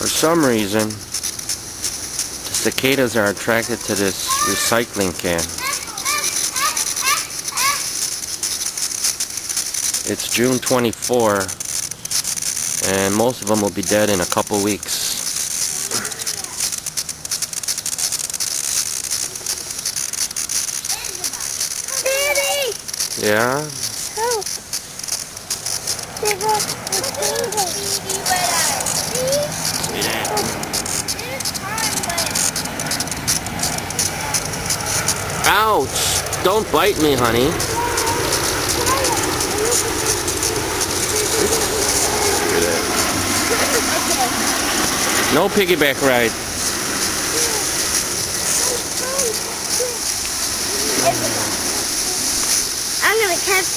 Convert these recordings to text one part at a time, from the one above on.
For some reason, the cicadas are attracted to this recycling can. It's June 24, and most of them will be dead in a couple weeks. Daddy! Yeah? Help! There's a mosquito. Ouch! Don't bite me, honey. No piggyback ride. I'm gonna catch.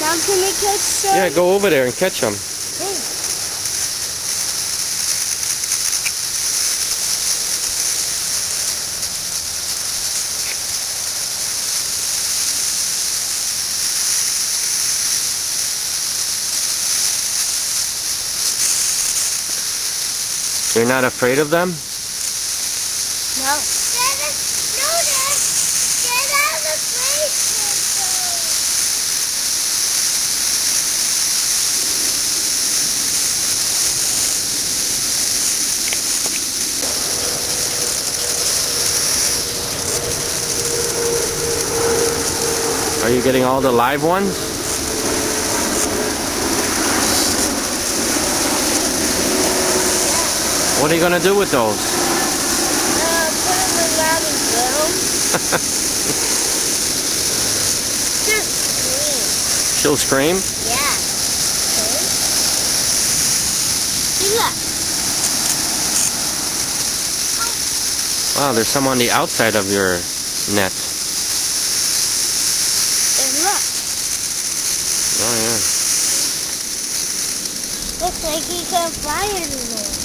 Now can we catch some? Yeah, go over there and catch them. You're not afraid of them? No. Get out of the basement. Are you getting all the live ones? What are you gonna do with those? Put them in Mommy's room. She'll scream? Yeah. See, look. Wow, there's some on the outside of your net. And look. Oh yeah. Looks like he can't fly anymore.